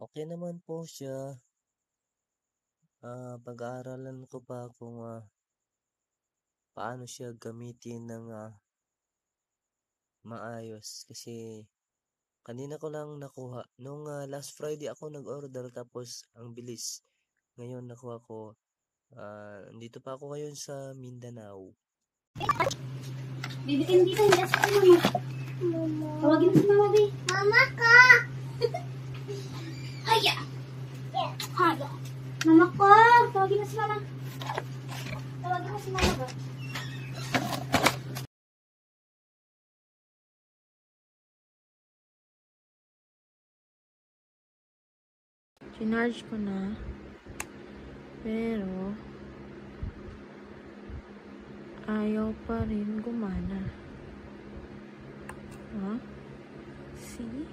Okay naman po siya. Pag-aaralan ko pa kung paano siya gamitin ng maayos kasi kanina ko lang nakuha. Nung last Friday ako nag-order tapos ang bilis. Ngayon nakuha ko. Nandito pa ako ngayon sa Mindanao. Bibitin dito, hindi sa mama. Tawagin mo si mama, Bi. Mama ka! Haya! Haya! Mama ko! Tawagin mo si mama. Tawagin mo si mama ba? Chinarge ko na. Pero ayaw pa rin gumana. See?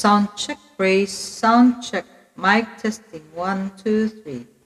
Sound check, praise, sound check, mic testing, 1, 2, 3.